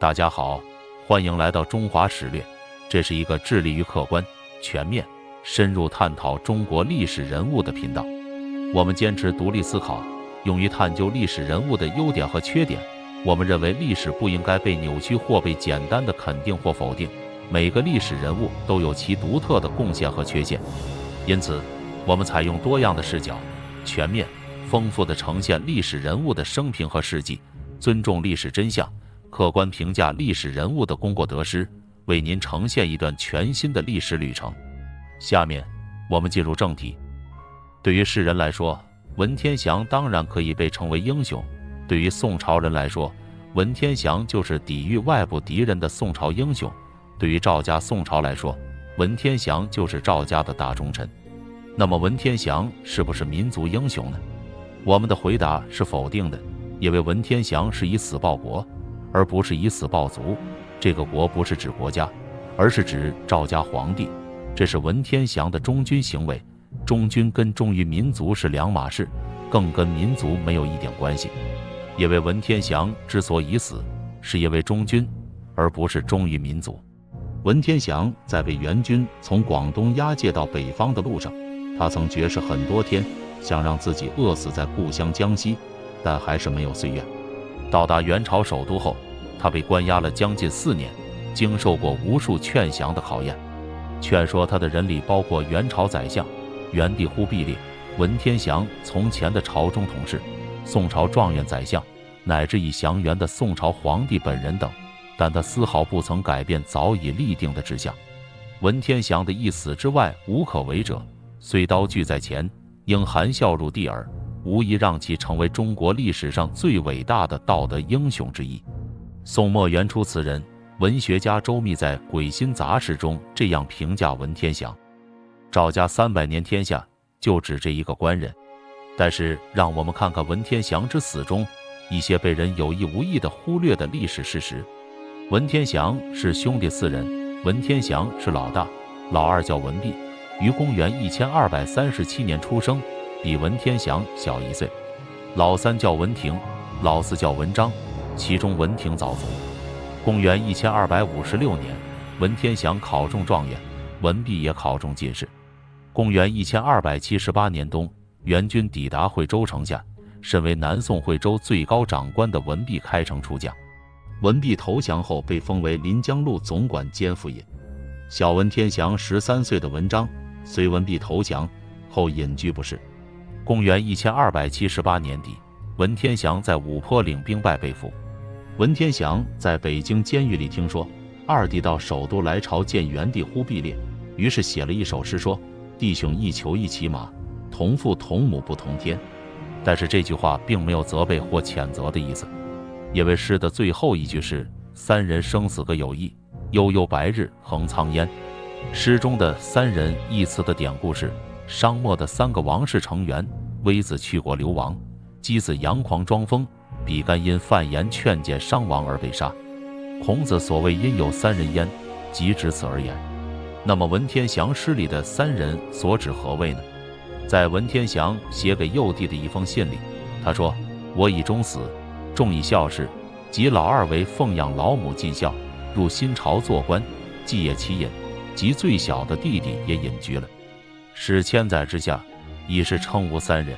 大家好，欢迎来到中华史略，这是一个致力于客观、全面、深入探讨中国历史人物的频道。我们坚持独立思考，勇于探究历史人物的优点和缺点。我们认为历史不应该被扭曲或被简单的肯定或否定，每个历史人物都有其独特的贡献和缺陷。因此，我们采用多样的视角，全面、丰富地呈现历史人物的生平和事迹，尊重历史真相，客观评价历史人物的功过得失，为您呈现一段全新的历史旅程。下面我们进入正题。对于世人来说，文天祥当然可以被称为英雄；对于宋朝人来说，文天祥就是抵御外部敌人的宋朝英雄；对于赵家宋朝来说，文天祥就是赵家的大忠臣。那么文天祥是不是民族英雄呢？我们的回答是否定的，因为文天祥是以死报国，而不是以死报族。这个国不是指国家，而是指赵家皇帝，这是文天祥的忠君行为。忠君跟忠于民族是两码事，更跟民族没有一点关系。因为文天祥之所以死，是因为忠君，而不是忠于民族。文天祥在被元军从广东押解到北方的路上，他曾绝食很多天，想让自己饿死在故乡江西，但还是没有遂愿。到达元朝首都后，他被关押了将近4年，经受过无数劝降的考验。劝说他的人里包括元朝宰相元帝忽必烈、文天祥从前的朝中同事、宋朝状元宰相，乃至已降元的宋朝皇帝本人等，但他丝毫不曾改变早已立定的志向。文天祥的一死之外无可为者，虽刀具在前，应含笑入地耳，无疑让其成为中国历史上最伟大的道德英雄之一。宋末元初词人、文学家周密在《鬼心杂事》中这样评价文天祥：赵家300年天下，就指这一个官人。但是让我们看看文天祥之死中一些被人有意无意地忽略的历史事实。文天祥是兄弟4人，文天祥是老大，老二叫文弼，于公元1237年出生，比文天祥小1岁。老三叫文廷，老四叫文章，其中文廷早卒。公元1256年，文天祥考中状元，文弼也考中进士。公元1278年冬，元军抵达惠州城下，身为南宋惠州最高长官的文弼开城出将。文弼投降后被封为临江路总管兼府尹。小文天祥13岁的文章随文弼投降后隐居不仕。公元1278年底，文天祥在五坡领兵败被俘。文天祥在北京监狱里听说二弟到首都来朝见元帝忽必烈，于是写了一首诗说：弟兄一裘一骑马，同父同母不同天。但是这句话并没有责备或谴责的意思，因为诗的最后一句是三人生死各有异，悠悠白日恒苍烟。诗中的三人一词的典故是商末的3个王室成员，微子去国流亡，箕子杨狂装疯，比干因犯言劝谏商王而被杀。孔子所谓因有3人焉，即指此而言。那么文天祥诗里的3人所指何谓呢？在文天祥写给幼弟的一封信里，他说：我以终死，众以孝事，及老二为奉养老母尽孝，入新朝做官，既也其隐，及最小的弟弟也隐居了。史千载之下，已是称无3人，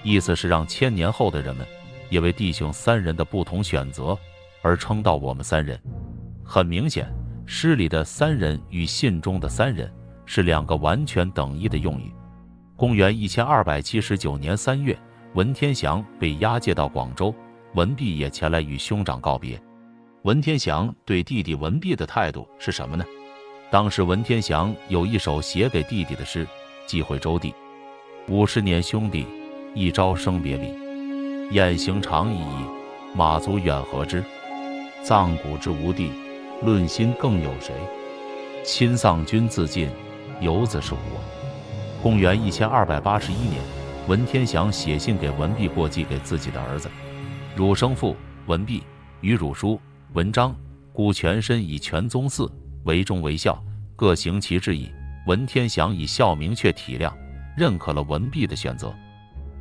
意思是让1000年后的人们因为弟兄3人的不同选择而称道我们3人。很明显，诗里的3人与信中的3人是2个完全等义的用语。公元1279年3月，文天祥被押解到广州，文弼也前来与兄长告别。文天祥对弟弟文弼的态度是什么呢？当时文天祥有一首写给弟弟的诗，寄回周地：50年兄弟，一朝生别离。雁行长已矣，马足远何之？葬古之无地，论心更有谁？亲丧君自尽，游子是我。公元1281年，文天祥写信给文弼过继给自己的儿子汝生父文弼与汝叔文章，孤全身以全宗嗣，为忠为孝，各行其志矣。文天祥以孝明确体谅，认可了文弼的选择。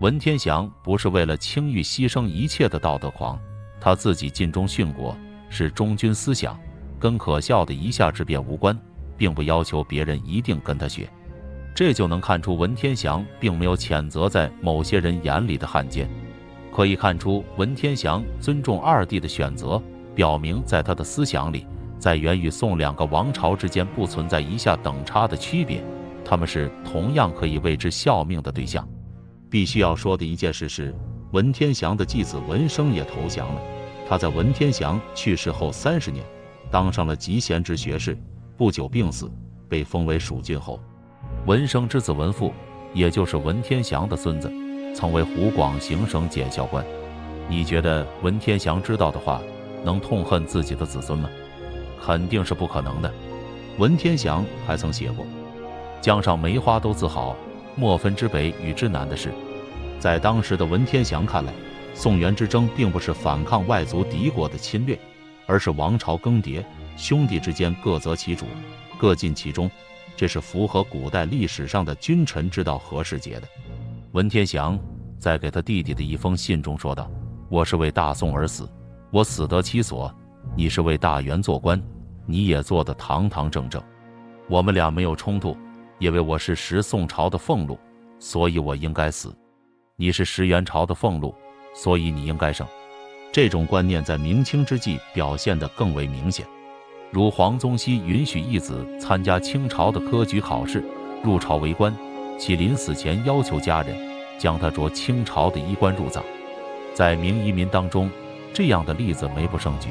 文天祥不是为了轻欲牺牲一切的道德狂，他自己尽忠殉国，是忠君思想，跟可笑的以下之辩无关，并不要求别人一定跟他学。这就能看出文天祥并没有谴责在某些人眼里的汉奸。可以看出，文天祥尊重二帝的选择，表明在他的思想里，在元与宋两个王朝之间不存在以下等差的区别，他们是同样可以为之效命的对象。必须要说的一件事是，文天祥的继子文生也投降了。他在文天祥去世后30年，当上了集贤之学士，不久病死，被封为蜀郡侯。文生之子文父，也就是文天祥的孙子，曾为湖广行省检校官。你觉得文天祥知道的话，能痛恨自己的子孙吗？肯定是不可能的。文天祥还曾写过：“江上梅花都自好，莫分之北与之南的事。”在当时的文天祥看来，宋元之争并不是反抗外族敌国的侵略，而是王朝更迭，兄弟之间各择其主，各尽其忠，这是符合古代历史上的君臣之道和世节的。文天祥在给他弟弟的一封信中说道：“我是为大宋而死，我死得其所；你是为大元做官，你也做得堂堂正正。我们俩没有冲突，因为我是10宋朝的俸禄，所以我应该死；你是10元朝的俸禄，所以你应该生。”这种观念在明清之际表现得更为明显。如黄宗羲允许义子参加清朝的科举考试，入朝为官，其临死前要求家人将他着清朝的衣冠入葬。在明移民当中，这样的例子没不胜举。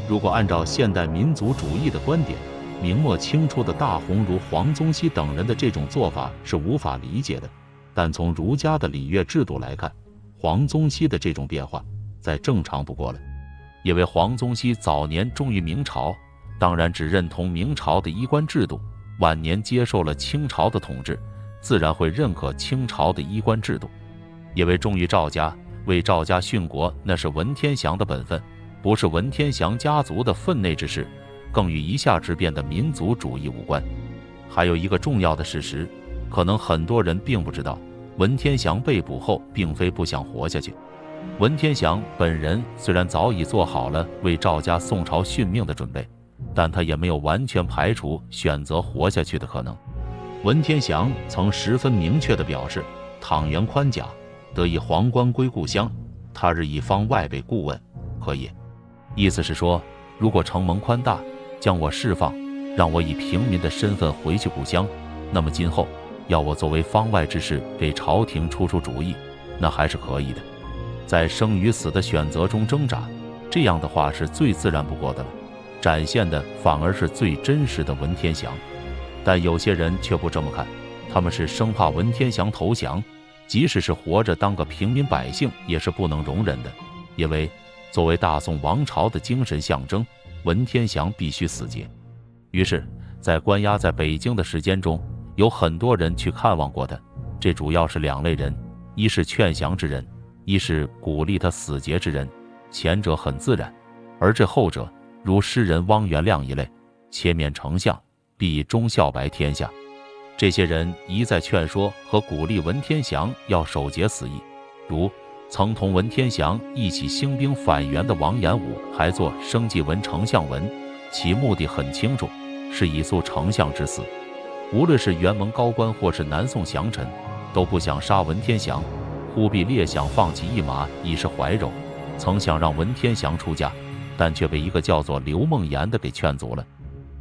如果按照现代民族主义的观点，明末清初的大红如黄宗羲等人的这种做法是无法理解的。但从儒家的礼乐制度来看，黄宗羲的这种变化再正常不过了。因为黄宗羲早年忠于明朝，当然只认同明朝的衣冠制度，晚年接受了清朝的统治，自然会认可清朝的衣冠制度。因为忠于赵家，为赵家殉国，那是文天祥的本分，不是文天祥家族的分内之事，更与以下之变的民族主义无关。还有一个重要的事实，可能很多人并不知道，文天祥被捕后并非不想活下去。文天祥本人虽然早已做好了为赵家宋朝殉命的准备，但他也没有完全排除选择活下去的可能。文天祥曾十分明确地表示，倘元宽甲，得以皇冠归故乡，他日以方外备顾问，可也。意思是说，如果承蒙宽大，将我释放，让我以平民的身份回去故乡，那么今后要我作为方外之士给朝廷出主意，那还是可以的。在生与死的选择中挣扎，这样的话是最自然不过的了，展现的反而是最真实的文天祥。但有些人却不这么看，他们是生怕文天祥投降，即使是活着当个平民百姓也是不能容忍的，因为作为大宋王朝的精神象征，文天祥必须死节。于是在关押在北京的时间中，有很多人去看望过他，这主要是2类人，一是劝降之人，一是鼓励他死节之人。前者很自然，而这后者如诗人汪元亮一类，切面丞相，必以忠孝白天下。这些人一再劝说和鼓励文天祥要守节死义，如曾同文天祥一起兴兵反元的王延武还作升记文丞相文，其目的很清楚，是以肃丞相之死。无论是元蒙高官或是南宋降臣，都不想杀文天祥。忽必烈想放弃一马以示怀柔，曾想让文天祥出家，但却被一个叫做刘梦妍的给劝阻了。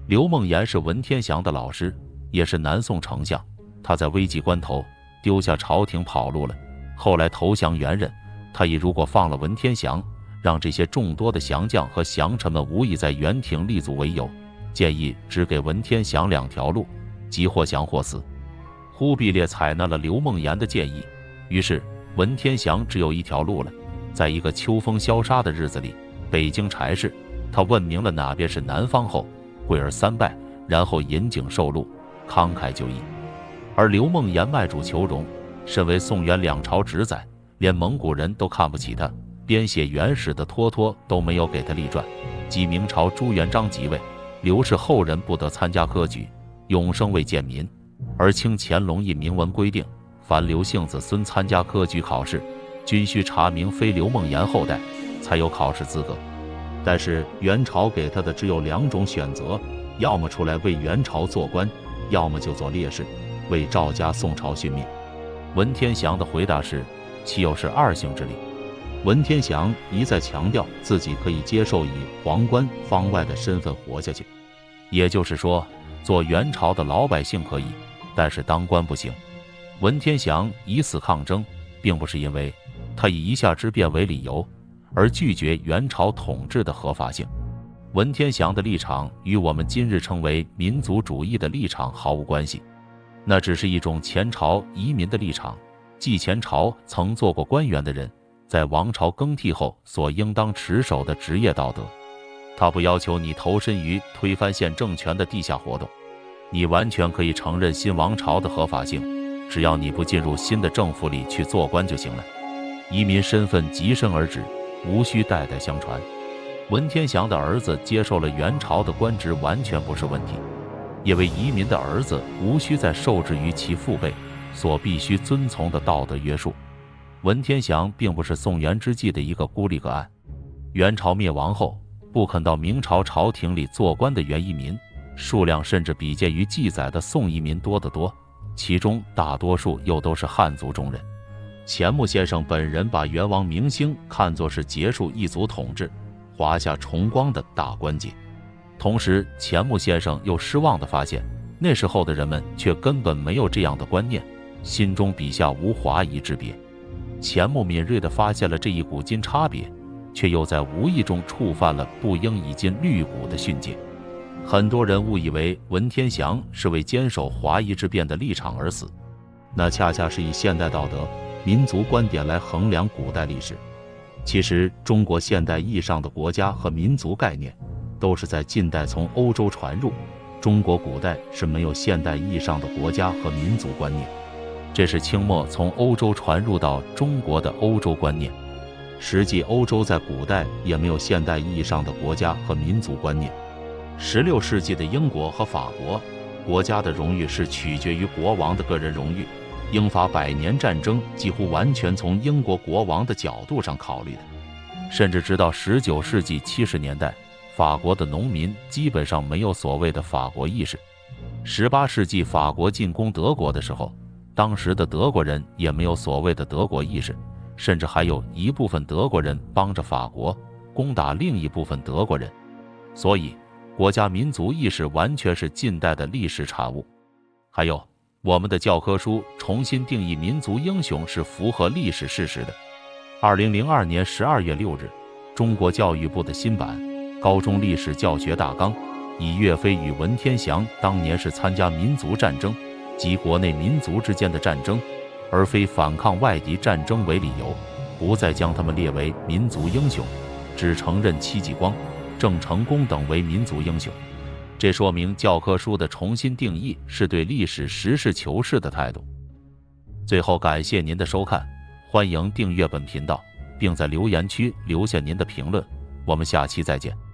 刘梦妍是文天祥的老师，也是南宋丞相，他在危急关头丢下朝廷跑路了，后来投降元任。他以如果放了文天祥，让这些众多的降将和降臣们无意在元廷立足为由，建议只给文天祥2条路，即或降或死。忽必烈采纳了刘梦妍的建议，于是文天祥只有1条路了。在一个秋风萧杀的日子里，北京柴市，他问明了哪边是南方后，跪而3拜，然后引颈受禄，慷慨就义。而刘梦妍卖主求荣，身为宋元2朝直宰，连蒙古人都看不起他，编写元史的脱脱都没有给他立传。即明朝朱元璋即位，刘氏后人不得参加科举，永生为贱民。而清乾隆一明文规定，凡刘姓子孙参加科举考试，均需查明非刘梦妍后代，才有考试资格。但是元朝给他的只有2种选择，要么出来为元朝做官，要么就做烈士，为赵家宋朝殉命。文天祥的回答是：岂有是二行之理？文天祥一再强调自己可以接受以皇冠方外的身份活下去，也就是说，做元朝的老百姓可以，但是当官不行。文天祥以此抗争，并不是因为他以一夏之变为理由而拒绝元朝统治的合法性。文天祥的立场与我们今日称为民族主义的立场毫无关系，那只是一种前朝移民的立场，即前朝曾做过官员的人在王朝更替后所应当持守的职业道德。他不要求你投身于推翻现政权的地下活动，你完全可以承认新王朝的合法性，只要你不进入新的政府里去做官就行了。移民身份即身而止，无需代代相传。文天祥的儿子接受了元朝的官职完全不是问题，因为移民的儿子无需再受制于其父辈所必须遵从的道德约束。文天祥并不是宋元之际的一个孤立个案。元朝灭亡后，不肯到明朝朝廷里做官的元移民数量甚至比介于记载的宋移民多得多，其中大多数又都是汉族中人。钱穆先生本人把元王明兴看作是结束异族统治、华夏重光的大关节。同时，钱穆先生又失望地发现，那时候的人们却根本没有这样的观念，心中笔下无华夷之别。钱穆敏锐地发现了这一古今差别，却又在无意中触犯了不应以今律古的训诫。很多人误以为文天祥是为坚守华夷之辩的立场而死，那恰恰是以现代道德、民族观点来衡量古代历史。其实，中国现代意义上的国家和民族概念，都是在近代从欧洲传入。中国古代是没有现代意义上的国家和民族观念，这是清末从欧洲传入到中国的欧洲观念。实际欧洲在古代也没有现代意义上的国家和民族观念。16世纪的英国和法国，国家的荣誉是取决于国王的个人荣誉。英法100年战争几乎完全从英国国王的角度上考虑的，甚至直到19世纪70年代，法国的农民基本上没有所谓的法国意识。18世纪法国进攻德国的时候，当时的德国人也没有所谓的德国意识，甚至还有一部分德国人帮着法国攻打另一部分德国人。所以，国家民族意识完全是近代的历史产物。还有，我们的教科书重新定义民族英雄是符合历史事实的。2002年12月6日，中国教育部的新版《高中历史教学大纲》以岳飞与文天祥当年是参加民族战争及国内民族之间的战争，而非反抗外敌战争为理由，不再将他们列为民族英雄，只承认戚继光、郑成功等为民族英雄。这说明教科书的重新定义是对历史实事求是的态度。最后，感谢您的收看，欢迎订阅本频道，并在留言区留下您的评论。我们下期再见。